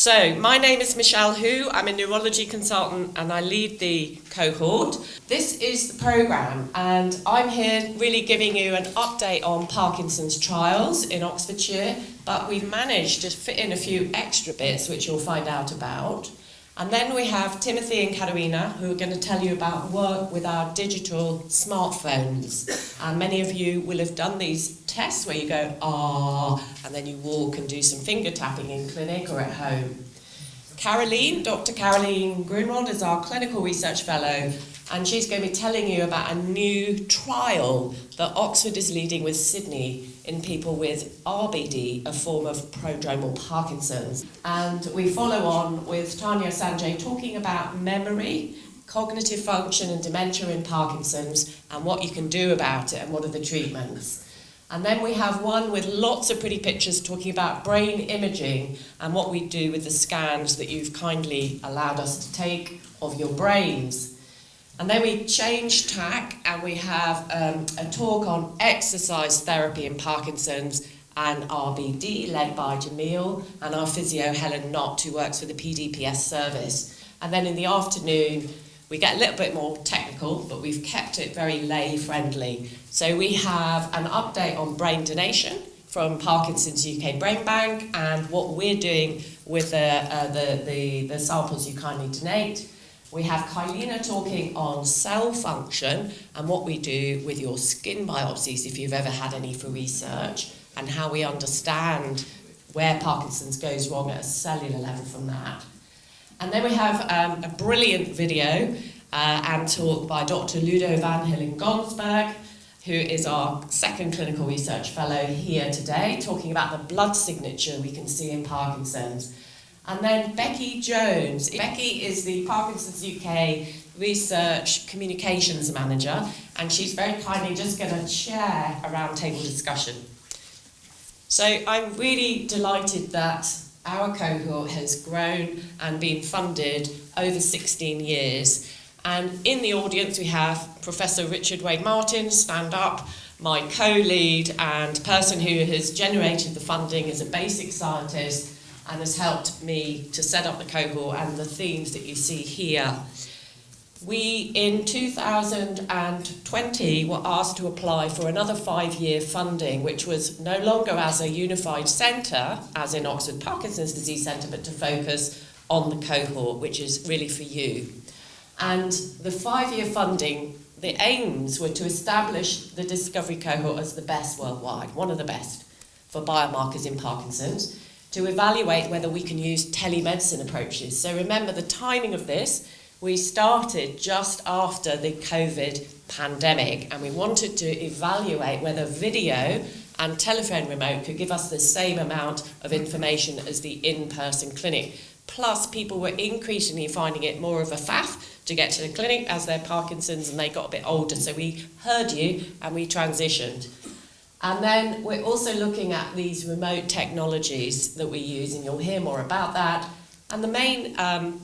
So, my name is Michele Hu. I'm a neurology consultant and I lead the cohort. This is the programme and I'm here really giving you an update on Parkinson's trials in Oxfordshire, but we've managed to fit in a few extra bits which you'll find out about. And then we have Timothy and Katerina who are going to tell you about work with our digital smartphones. And many of you will have done these tests where you go, and then you walk and do some finger tapping in clinic or at home. Dr. Caroline Grunwald is our clinical research fellow, and she's going to be telling you about a new trial that Oxford is leading with Sydney in people with RBD, a form of prodromal Parkinson's. And we follow on with Tanya Sanjay talking about memory, cognitive function and dementia in Parkinson's and what you can do about it and what are the treatments. And then we have one with lots of pretty pictures talking about brain imaging and what we do with the scans that you've kindly allowed us to take of your brains. And then we change tack and we have a talk on exercise therapy in Parkinson's and RBD led by Jamil and our physio Helen Knott, who works for the PDPS service. And then in the afternoon we get a little bit more technical, but we've kept it very lay friendly. So we have an update on brain donation from Parkinson's UK Brain Bank and what we're doing with the samples you kindly donate. We have Kailina talking on cell function and what we do with your skin biopsies if you've ever had any for research and how we understand where Parkinson's goes wrong at a cellular level from that. And then we have a brilliant video and talk by Dr. Ludo van Hillen-Gonsberg, who is our second clinical research fellow here today, talking about the blood signature we can see in Parkinson's. And then Becky Jones. Becky is the Parkinson's UK Research Communications Manager, and she's very kindly just going to chair a roundtable discussion. So I'm really delighted that our cohort has grown and been funded over 16 years. And in the audience we have Professor Richard Wade-Martin, stand up, my co-lead and person who has generated the funding as a basic scientist and has helped me to set up the cohort and the themes that you see here. We, in 2020, were asked to apply for another 5-year funding, which was no longer as a unified centre, as in Oxford Parkinson's Disease Centre, but to focus on the cohort, which is really for you. And the 5-year funding, the aims were to establish the discovery cohort as the best worldwide, one of the best, for biomarkers in Parkinson's, to evaluate whether we can use telemedicine approaches. So remember the timing of this, we started just after the COVID pandemic and we wanted to evaluate whether video and telephone remote could give us the same amount of information as the in-person clinic. Plus people were increasingly finding it more of a faff to get to the clinic as their Parkinson's and they got a bit older. So we heard you and we transitioned. And then we're also looking at these remote technologies that we use, and you'll hear more about that. And the main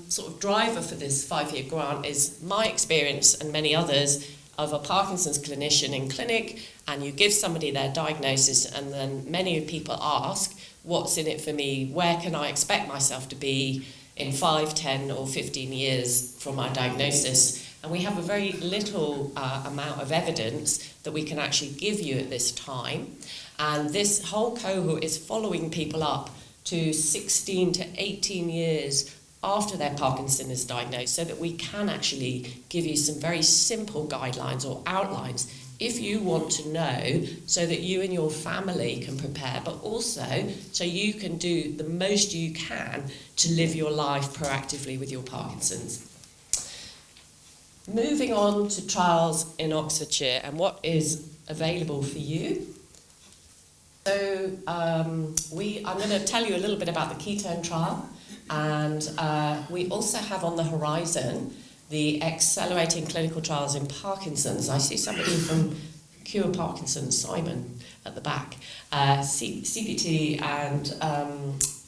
sort of driver for this 5-year grant is my experience and many others of a Parkinson's clinician in clinic, and you give somebody their diagnosis, and then many people ask, what's in it for me? Where can I expect myself to be in 5, 10 or 15 years from my diagnosis? And we have a very little amount of evidence that we can actually give you at this time. And this whole cohort is following people up to 16 to 18 years after their Parkinson is diagnosed so that we can actually give you some very simple guidelines or outlines if you want to know so that you and your family can prepare, but also so you can do the most you can to live your life proactively with your Parkinson's. Moving on to trials in Oxfordshire and what is available for you. So I'm going to tell you a little bit about the ketone trial, and we also have on the horizon the accelerating clinical trials in Parkinson's. I see somebody from Cure Parkinson's, Simon, at the back. CPT and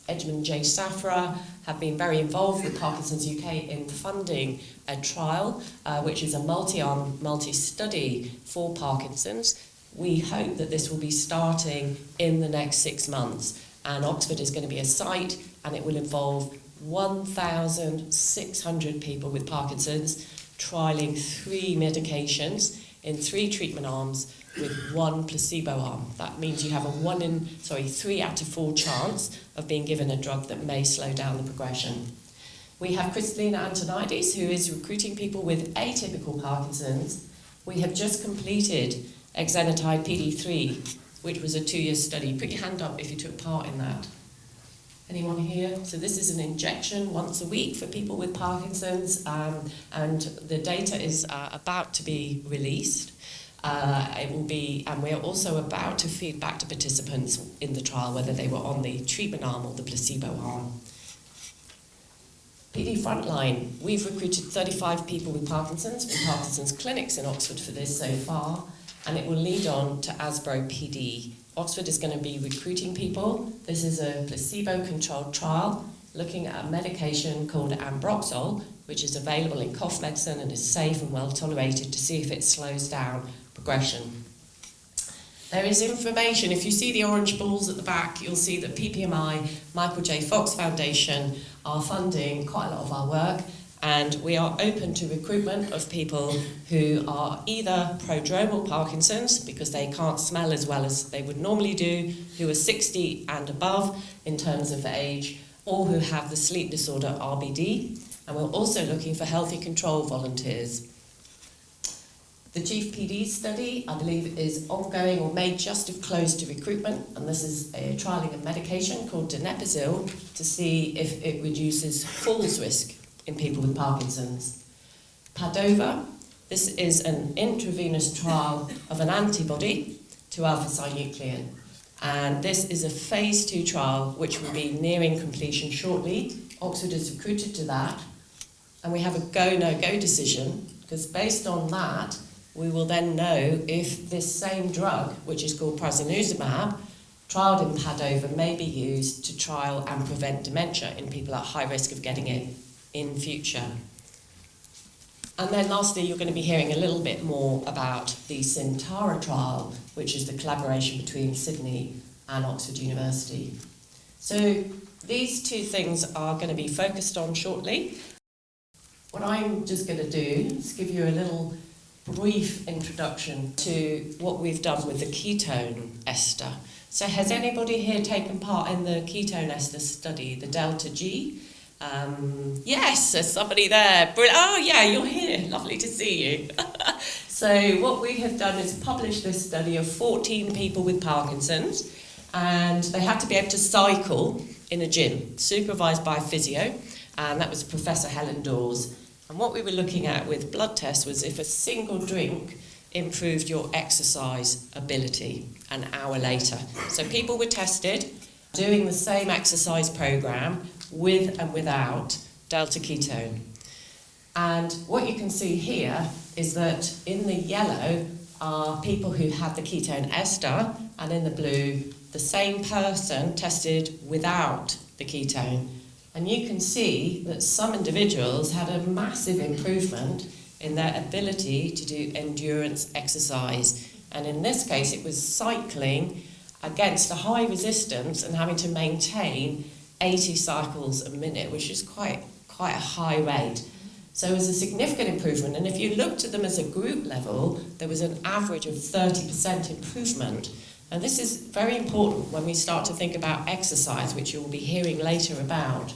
Edmund J. Safra have been very involved with Parkinson's UK in funding a trial, which is a multi-arm, multi-study for Parkinson's. We hope that this will be starting in the next 6 months. and Oxford is going to be a site, and it will involve 1,600 people with Parkinson's, trialling 3 medications in 3 treatment arms with 1 placebo arm. That means you have a 3 out of 4 chance of being given a drug that may slow down the progression. We have Kristalina Antonides, who is recruiting people with atypical Parkinson's. We have just completed exenatide PD3, which was a 2-year study. Put your hand up if you took part in that. Anyone here? So this is an injection once a week for people with Parkinson's, and the data is about to be released. It will be, and we are also about to feed back to participants in the trial whether they were on the treatment arm or the placebo arm. PD Frontline, we've recruited 35 people with Parkinson's from Parkinson's clinics in Oxford for this so far, and it will lead on to Asbro PD. Oxford is going to be recruiting people. This is a placebo-controlled trial looking at a medication called Ambroxol, which is available in cough medicine and is safe and well tolerated, to see if it slows down progression. There is information. If you see the orange balls at the back, you'll see that PPMI, Michael J. Fox Foundation, are funding quite a lot of our work, and we are open to recruitment of people who are either prodromal Parkinson's, because they can't smell as well as they would normally do, who are 60 and above in terms of age, or who have the sleep disorder RBD, and we're also looking for healthy control volunteers. The Chief PD study, I believe, is ongoing or may just have closed to recruitment, and this is a trialling of medication called donepezil to see if it reduces falls risk in people with Parkinson's. Padova, this is an intravenous trial of an antibody to alpha-synuclein, and this is a phase 2 trial which will be nearing completion shortly. Oxford is recruited to that, and we have a go-no-go decision, because based on that, we will then know if this same drug, which is called prasinezumab, trialled in Padova, may be used to trial and prevent dementia in people at high risk of getting it in future. And then lastly, you're going to be hearing a little bit more about the Syntara trial, which is the collaboration between Sydney and Oxford University. So these 2 things are going to be focused on shortly. What I'm just going to do is give you a little brief introduction to what we've done with the ketone ester. So has anybody here taken part in the ketone ester study, the delta G? Yes, there's somebody there. Oh yeah, you're here. Lovely to see you. So what we have done is publish this study of 14 people with Parkinson's, and they have to be able to cycle in a gym, supervised by a physio, and that was Professor Helen Dawes. And what we were looking at with blood tests was if a single drink improved your exercise ability an hour later. So people were tested doing the same exercise program with and without delta ketone. And what you can see here is that in the yellow are people who had the ketone ester, and in the blue, the same person tested without the ketone. And you can see that some individuals had a massive improvement in their ability to do endurance exercise. And in this case, it was cycling against a high resistance and having to maintain 80 cycles a minute, which is quite a high rate. So it was a significant improvement. And if you looked at them as a group level, there was an average of 30% improvement. And this is very important when we start to think about exercise, which you'll be hearing later about.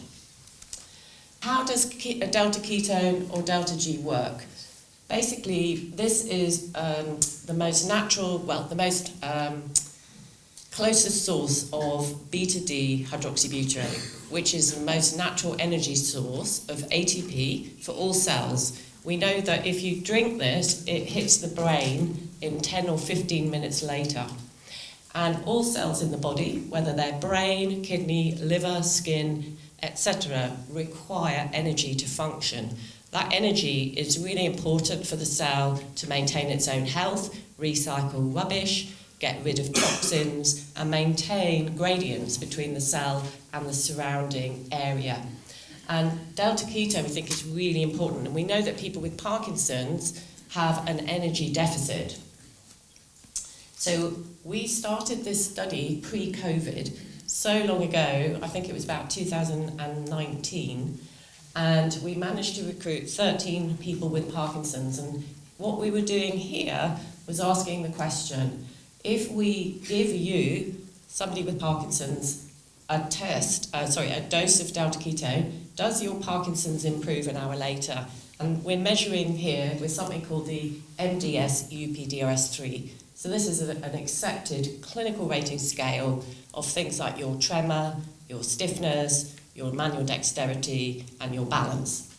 How does a delta ketone or delta G work? Basically, this is the most natural, the most closest source of beta-D hydroxybutyrate, which is the most natural energy source of ATP for all cells. We know that if you drink this, it hits the brain in 10 or 15 minutes later. And all cells in the body, whether they're brain, kidney, liver, skin, etc., require energy to function. That energy is really important for the cell to maintain its own health, recycle rubbish, get rid of toxins, and maintain gradients between the cell and the surrounding area. And delta ketone, we think, is really important. And we know that people with Parkinson's have an energy deficit. So we started this study pre-COVID, so long ago, I think it was about 2019, and we managed to recruit 13 people with Parkinson's. And what we were doing here was asking the question, if we give you, somebody with Parkinson's, a dose of delta ketone, does your Parkinson's improve an hour later? And we're measuring here with something called the MDS-UPDRS-3. So this is an accepted clinical rating scale of things like your tremor, your stiffness, your manual dexterity, and your balance.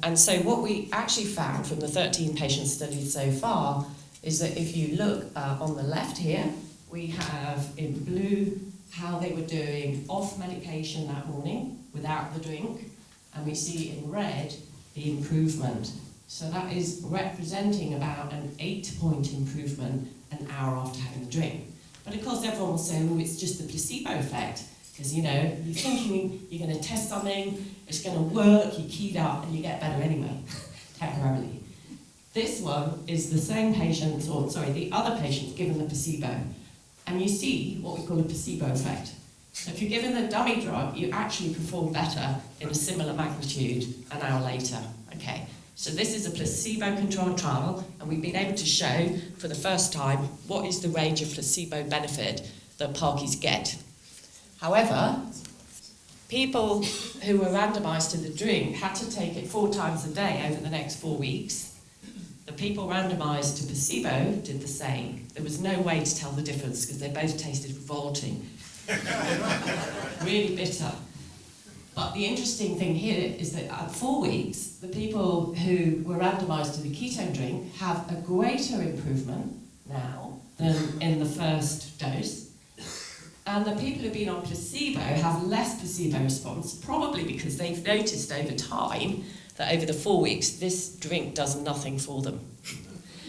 And so what we actually found from the 13 patients studied so far is that if you look on the left here, we have in blue how they were doing off medication that morning without the drink, and we see in red the improvement. So that is representing about an 8-point improvement an hour after having the drink. But of course everyone will say, oh, it's just the placebo effect, because you're thinking you're going to test something, it's going to work, you keyed up and you get better anyway, temporarily. This one is the same patients, the other patients given the placebo, and you see what we call a placebo effect. So if you're given the dummy drug, you actually perform better in a similar magnitude an hour later. Okay, so this is a placebo-controlled trial, and we've been able to show for the first time what is the range of placebo benefit that Parkies get. However, people who were randomised to the drink had to take it 4 times a day over the next 4 weeks. The people randomised to placebo did the same. There was no way to tell the difference because they both tasted revolting. Really bitter. But the interesting thing here is that at 4 weeks, the people who were randomised to the ketone drink have a greater improvement now than in the first dose. And the people who've been on placebo have less placebo response, probably because they've noticed over time that over the 4 weeks, this drink does nothing for them.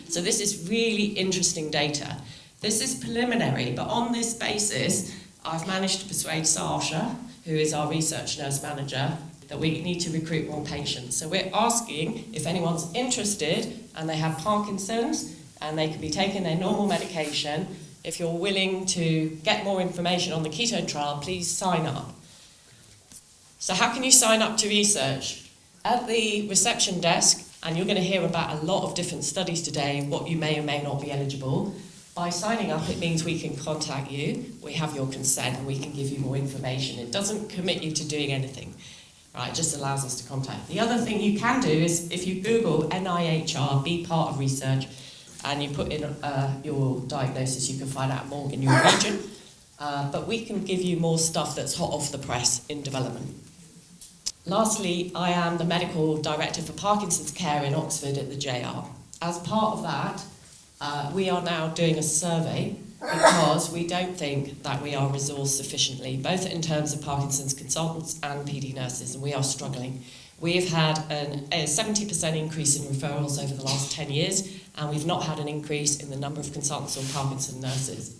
So this is really interesting data. This is preliminary, but on this basis, I've managed to persuade Sasha, who is our research nurse manager, that we need to recruit more patients. So we're asking if anyone's interested and they have Parkinson's and they can be taking their normal medication. If you're willing to get more information on the ketone trial, please sign up. So how can you sign up to research? At the reception desk, and you're going to hear about a lot of different studies today, what you may or may not be eligible. By signing up, it means we can contact you, we have your consent, and we can give you more information. It doesn't commit you to doing anything, right? It just allows us to contact. The other thing you can do is, if you Google NIHR, be part of research, and you put in your diagnosis, you can find out more in your region. But we can give you more stuff that's hot off the press in development. Lastly, I am the medical director for Parkinson's care in Oxford at the JR. As part of that, we are now doing a survey because we don't think that we are resourced sufficiently, both in terms of Parkinson's consultants and PD nurses, and we are struggling. We've had a 70% increase in referrals over the last 10 years, and we've not had an increase in the number of consultants or Parkinson nurses.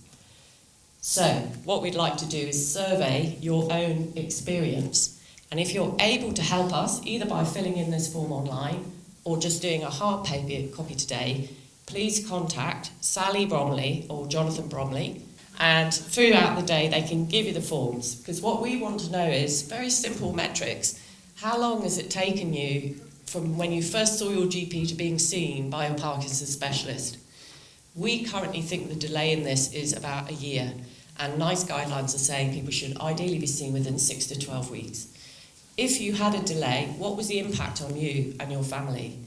So, what we'd like to do is survey your own experience. And if you're able to help us, either by filling in this form online or just doing a hard copy today, please contact Sally Bromley or Jonathan Bromley, and throughout the day they can give you the forms. Because what we want to know is very simple metrics. How long has it taken you from when you first saw your GP to being seen by a Parkinson's specialist? We currently think the delay in this is about a year, and NICE guidelines are saying people should ideally be seen within 6 to 12 weeks. If you had a delay, what was the impact on you and your family?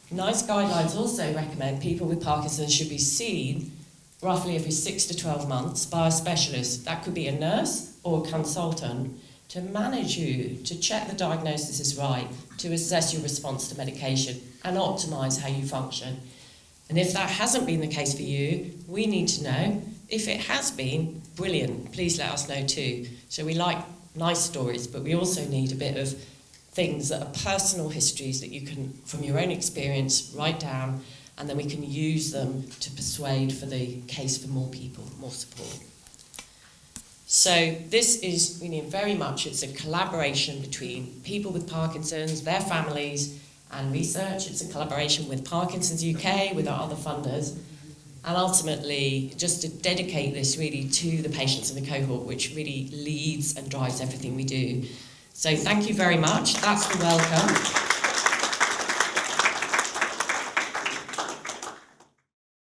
NICE guidelines also recommend people with Parkinson's should be seen roughly every 6 to 12 months by a specialist. That could be a nurse or a consultant to manage you, to check the diagnosis is right, to assess your response to medication and optimise how you function. And if that hasn't been the case for you, we need to know. If it has been, brilliant, please let us know too. So we like nice stories, but we also need a bit of things that are personal histories that you can, from your own experience, write down, and then we can use them to persuade for the case for more people, more support. So this is really very much, it's a collaboration between people with Parkinson's, their families, and research. It's a collaboration with Parkinson's UK, with our other funders. and ultimately just to dedicate this really to the patients in the cohort, which really leads and drives everything we do. So thank you very much. That's the welcome.